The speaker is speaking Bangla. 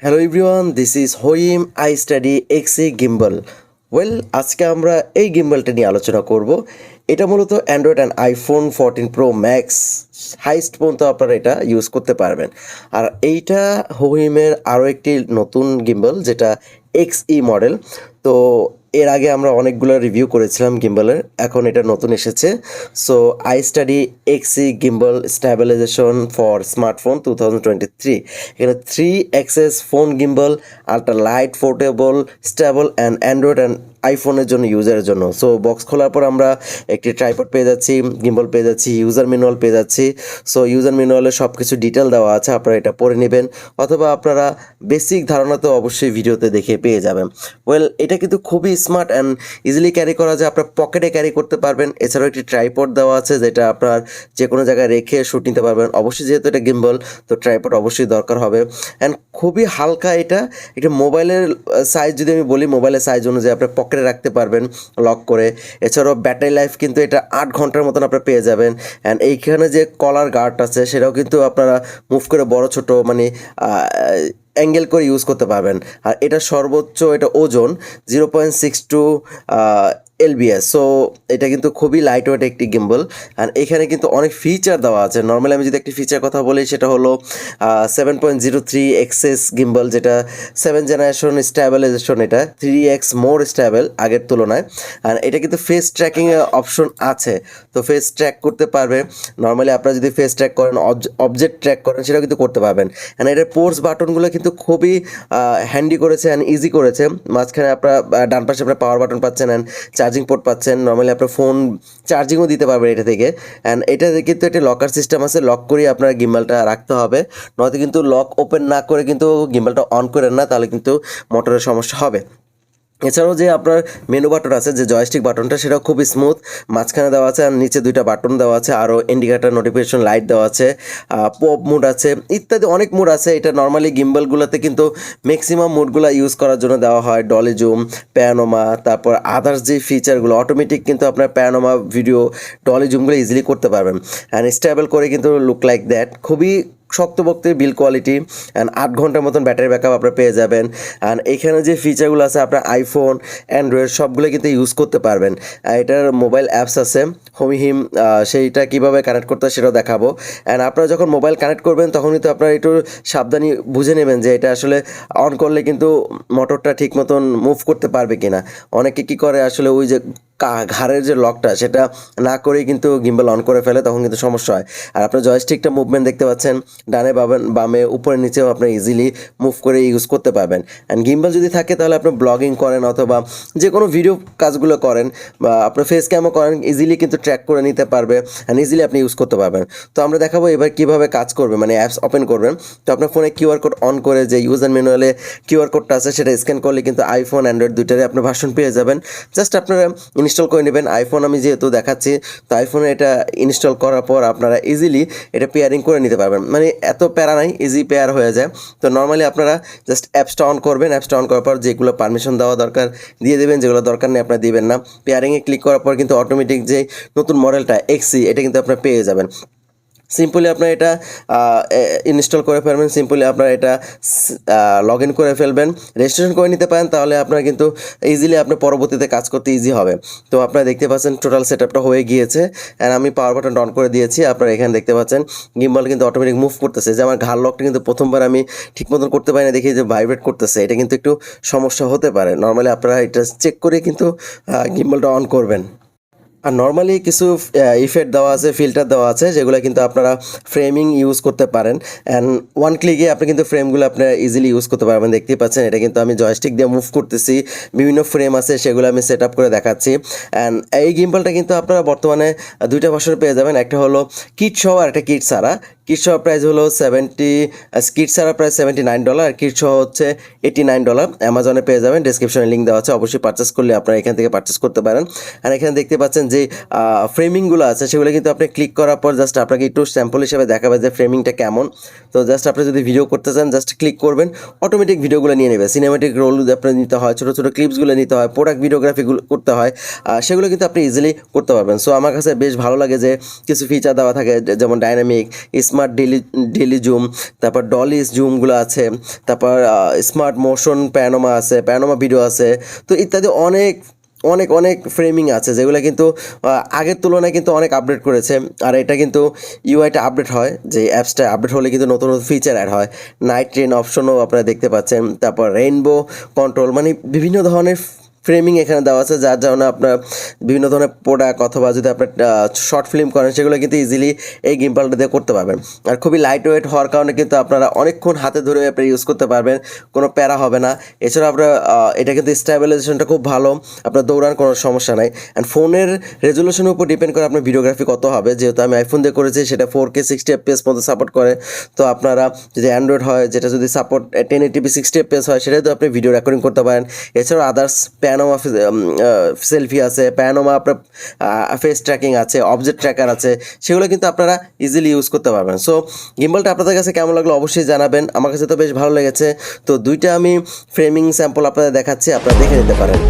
Hello everyone, this is Hohem iSteady X gimbal. আজকে আমরা এই গিম্বলটা নিয়ে আলোচনা করব। এটা মূলত Android and iPhone 14 Pro Max highest পর্যন্ত আপনারা এটা ইউজ করতে পারবেন। আর এইটা হইমের আরও একটি নতুন গিম্বল, যেটা এক্সই মডেল। তো এর আগে আমরা অনেকগুলো রিভিউ করেছিলাম গিম্বলের, এখন এটা নতুন এসেছে। So iSteady X gimbal stabilization for smartphone 2023। এখানে 3 axis phone gimbal, ultra light, portable, stable and Android and আইফোনের জন্য, ইউজারের জন্য। সো বক্স খোলার পর আমরা একটি ট্রাইপড পেয়ে যাচ্ছি, গিম্বল পেয়ে যাচ্ছি, ইউজার ম্যানুয়াল পেয়ে যাচ্ছি। সো ইউজার ম্যানুয়ালে সব কিছু ডিটেল দেওয়া আছে, আপনারা এটা পড়ে নেবেন, অথবা আপনারা বেসিক ধারণা তো অবশ্যই ভিডিওতে দেখে পেয়ে যাবেন। এটা কিন্তু খুবই স্মার্ট অ্যান্ড ইজিলি ক্যারি করা যায়, আপনার পকেটে ক্যারি করতে পারবেন। এছাড়াও একটি ট্রাইপড দেওয়া আছে, যেটা আপনার যে কোনো জায়গায় রেখে শ্যুট নিতে পারবেন। অবশ্যই যেহেতু এটা গিম্বল, তো ট্রাইপড অবশ্যই দরকার হবে। অ্যান্ড খুবই হালকা এটা মোবাইলের সাইজ যদি আমি বলি, মোবাইলের সাইজ অনুযায়ী আপনার পকেটে রাখতে পারবেন লক করে। এছাড়াও ব্যাটারি লাইফ কিন্তু এটা 8 ঘন্টার মতন আপনারা পেয়ে যাবেন। অ্যান্ড এইখানে যে কলার গার্ড আছে, সেটাও কিন্তু আপনারা মুভ করে বড় ছোট মানে অ্যাঙ্গেল করে ইউজ করতে পারবেন। আর এটা সর্বোচ্চ এটা ওজন 0.62 এলবিএস। সো এটা কিন্তু খুবই লাইট ওয়েট একটি গিম্বল। আর এখানে কিন্তু অনেক ফিচার দেওয়া আছে। নর্মালি আমি যদি একটি ফিচার কথা বলি, সেটা হলো 7.03 এক্সেস গিম্বল, যেটা 7th জেনারেশন স্ট্যাবিলাইজেশন। এটা 3x মোর স্ট্যাবল আগের তুলনায়। আর এটা কিন্তু ফেস ট্র্যাকিং অপশন আছে, তো ফেস ট্র্যাক করতে পারবে। নর্মালি আপনারা যদি ফেস ট্র্যাক করেন, অবজেক্ট ট্র্যাক করেন, সেটাও কিন্তু করতে পারবেন। অ্যান্ড এটার পোর্টস বাটনগুলো কিন্তু খুবই হ্যান্ডি করেছে অ্যান্ড ইজি করেছে। মাঝখানে আপনারা ডান পাশে আপনার পাওয়ার বাটন পাচ্ছেন অ্যান্ড চার্জিং পোর্ট পাচ্ছেন। নর্মালি আপনার ফোন চার্জিংও দিতে পারবেন এটা থেকে। অ্যান্ড এটাতে কিন্তু একটা লকার সিস্টেম আছে, লক করে আপনার গিম্বলটা রাখতে হবে, নয়তো কিন্তু লক ওপেন না করে কিন্তু গিম্বলটা অন করেন না, তাহলে কিন্তু মোটরের সমস্যা হবে। এছাড়াও যে আপনার মেনু বাটন আছে, যে জয়স্টিক বাটনটা, সেটাও খুবই স্মুথ, মাঝখানে দেওয়া আছে আর নিচে 2টা বাটন দেওয়া আছে, আরও ইন্ডিকেটার নোটিফিকেশন লাইট দেওয়া আছে, পপ মুড আছে, ইত্যাদি অনেক মুড আছে। এটা নর্মালি গিম্বলগুলোতে কিন্তু ম্যাক্সিমাম মুডগুলো ইউজ করার জন্য দেওয়া হয়, ডলি জুম, প্যানোমা, তারপর আদার্স যে ফিচারগুলো অটোমেটিক কিন্তু আপনার প্যানোমা ভিডিও, ডলি জুমগুলো ইজিলি করতে পারবেন। অ্যান্ড স্টেবল করে কিন্তু লুক লাইক দ্যাট, খুবই শক্তপোক্ত বিল কোয়ালিটি। অ্যান্ড 8 ঘন্টার মতন ব্যাটারি ব্যাকআপ আপনার পেয়ে যাবেন। অ্যান্ড এখানে যে ফিচারগুলো আছে, আপনার আইফোন, অ্যান্ড্রয়েড সবগুলো কিন্তু ইউজ করতে পারবেন। এটার মোবাইল অ্যাপস আছে হোমিহিম, সেইটা কীভাবে কানেক্ট করতে হয় সেটাও দেখাবো। অ্যান্ড আপনারা যখন মোবাইল কানেক্ট করবেন, তখন কিন্তু আপনারা একটু সাবধানী বুঝে নেবেন যে এটা আসলে অন করলে কিন্তু মোটরটা ঠিক মতন মুভ করতে পারবে কিনা। অনেকে কী করে আসলে ওই যে ঘাড়ের যে লকটা, সেটা না করেই কিন্তু গিম্বল অন করে ফেলে, তখন কিন্তু সমস্যা হয়। আর আপনার জয়স্টিকটা মুভমেন্ট দেখতে পাচ্ছেন, ডানে বামে উপরে নিচেও আপনি ইজিলি মুভ করে ইউজ করতে পারবেন। অ্যান্ড গিম্বল যদি থাকে, তাহলে আপনি ব্লগিং করেন অথবা যে কোনো ভিডিও কাজগুলো করেন, বা আপনার ফেস ক্যামও করেন, ইজিলি কিন্তু ট্র্যাক করে নিতে পারবে অ্যান্ড ইজিলি আপনি ইউজ করতে পারবেন। তো আমরা দেখাবো এবার কীভাবে কাজ করবে, মানে অ্যাপস ওপেন করবেন। তো আপনার ফোনে কিউআর কোড অন করে, যে ইউজার ম্যানুয়ালে কিউআর কোডটা আছে, সেটা স্ক্যান করলে কিন্তু আইফোন অ্যান্ড্রয়েড দুইটারে আপনার ভার্সন পেয়ে যাবেন। জাস্ট আপনারা ইনস্টল করে নেবেন। আইফোন আমি যেহেতু দেখাচ্ছি, তো আইফোনে এটা ইনস্টল করার পর আপনারা ইজিলি এটা পেয়ারিং করে নিতে পারবেন। মানে এত প্যারা নাই, ইজি পেয়ার হয়ে যায়। তো নর্মালি আপনারা জাস্ট অ্যাপসটা অন করবেন, অ্যাপসটা অন করার পর যেগুলো পারমিশন দেওয়া দরকার দিয়ে দেবেন, যেগুলো দরকার নেই আপনারা দিবেন না। পেয়ারিংয়ে ক্লিক করার পর কিন্তু অটোমেটিক যে নতুন মডেলটা এক্সি, এটা কিন্তু আপনারা পেয়ে যাবেন। সিম্পলি আপনার এটা ইনস্টল করে ফেলবেন, সিম্পলি আপনার এটা লগ ইন করে ফেলবেন, রেজিস্ট্রেশন করে নিতে পারেন, তাহলে আপনার কিন্তু ইজিলি আপনার পরবর্তীতে কাজ করতে ইজি হবে। তো আপনারা দেখতে পাচ্ছেন টোটাল সেটআপটা হয়ে গিয়েছে। অ্যান্ড আমি পাওয়ার বাটন অন করে দিয়েছি। আপনারা এখানে দেখতে পাচ্ছেন গিম্বল কিন্তু অটোমেটিক মুভ করতেছে। যে আমার ঘাড় লকটা কিন্তু প্রথমবার আমি ঠিক মতন করতে পারি না, দেখি যে ভাইব্রেট করতেছে, এটা কিন্তু একটু সমস্যা হতে পারে। নর্মালি আপনারা এটা চেক করে কিন্তু গিম্বলটা অন করবেন। আর নর্মালি কিছু ইফেক্ট দেওয়া আছে, ফিল্টার দেওয়া আছে, যেগুলো কিন্তু আপনারা ফ্রেমিং ইউজ করতে পারেন। অ্যান্ড ওয়ান ক্লিকে আপনি কিন্তু ফ্রেমগুলো আপনারা ইজিলি ইউজ করতে পারবেন। দেখতেই পাচ্ছেন, এটা কিন্তু আমি জয়স্টিক দিয়ে মুভ করতেছি, বিভিন্ন ফ্রেম আছে, সেগুলো আমি সেট আপ করে দেখাচ্ছি। অ্যান্ড এই গিম্বলটা কিন্তু আপনারা বর্তমানে 2টা ভার্সনে পেয়ে যাবেন। একটা হলো কিট সহ আর একটা কিট ছাড়া। কিট সহ প্রাইস হলো কিট ছাড়া প্রাইস $79, আর কিট সহ হচ্ছে $89। অ্যামাজনে পেয়ে যাবেন, ডিসক্রিপশনে লিঙ্ক দেওয়া আছে, অবশ্যই পারচেস করলে আপনারা এখান থেকে পারচেস করতে পারেন। আর এখানে দেখতে পাচ্ছেন যে ফ্রেমিংগুলো আছে, সেগুলো কিন্তু আপনি ক্লিক করার পর জাস্ট আপনাকে একটু স্যাম্পল হিসেবে দেখাবে যে ফ্রেমিংটা কেমন। তো জাস্ট আপনি যদি ভিডিও করতে চান, জাস্ট ক্লিক করবেন, অটোমেটিক ভিডিওগুলো নিয়ে নেবে। সিনেমেটিক রোল আপনার নিতে হয়, ছোটো ছোটো ক্লিপসগুলো নিতে হয়, প্রোডাক্ট ভিডিওগ্রাফিগুলো করতে হয়, সেগুলো কিন্তু আপনি ইজিলি করতে পারবেন। সো আমার কাছে বেশ ভালো লাগে যে কিছু ফিচার দেওয়া থাকে, যেমন dynamic, smart smart daily zoom, তারপর ডলি জুমগুলো আছে, তারপর স্মার্ট মোশন প্যানোমা আছে, প্যানোমা ভিডিও আছে, তো ইত্যাদি অনেক অনেক অনেক ফ্রেমিং আছে যেগুলো কিন্তু আগের তুলনায় কিন্তু অনেক আপডেট করেছে। আর এটা কিন্তু ইউআইটা আপডেট হয়, যে অ্যাপসটা আপডেট হলে কিন্তু নতুন নতুন ফিচার অ্যাড হয়। নাইট রেন অপশনও আপনারা দেখতে পাচ্ছেন, তারপর রেইনবো কন্ট্রোল, মানে বিভিন্ন ধরনের ফ্রেমিং এখানে দেওয়া আছে, যার জন্য আপনার বিভিন্ন ধরনের প্রোডাক্ট অথবা যদি আপনার শর্ট ফিল্ম করেন সেগুলো কিন্তু ইজিলি এই গিম্বলটা দিয়ে করতে পারবেন। আর খুবই লাইট ওয়েট হওয়ার কারণে কিন্তু আপনারা অনেকক্ষণ হাতে ধরে আপনি ইউজ করতে পারবেন, কোনো প্যারা হবে না। এছাড়া আপনার এটা কিন্তু স্টেবিলাইজেশনটা খুব ভালো, আপনার দৌড়ান কোনো সমস্যা নাই। অ্যান্ড ফোনের রেজলিউশনের উপর ডিপেন্ড করে আপনার ভিডিওগ্রাফি কত হবে, যেহেতু আমি আইফোন দিয়ে করেছি সেটা 4K 60 FPS পর্যন্ত সাপোর্ট করে। তো আপনারা যদি অ্যান্ড্রয়েড হয়, যেটা যদি সাপোর্ট 1080p 60 FPS হয়, সেটাই তো আপনি ভিডিও রেকর্ডিং করতে পারেন। এছাড়াও আদার্স প্যানোমা সেলফি আছে, প্যানোমা আপনার ফেস ট্র্যাকিং আছে, অবজেক্ট ট্র্যাকার আছে, সেগুলো কিন্তু আপনারা ইজিলি ইউজ করতে পারবেন। সো গিম্বলটা আপনাদের কাছে কেমন লাগলো অবশ্যই জানাবেন, আমার কাছে তো বেশ ভালো লেগেছে। তো দুইটা আমি ফ্রেমিং স্যাম্পল আপনাদের দেখাচ্ছি, আপনারা দেখে নিতে পারেন।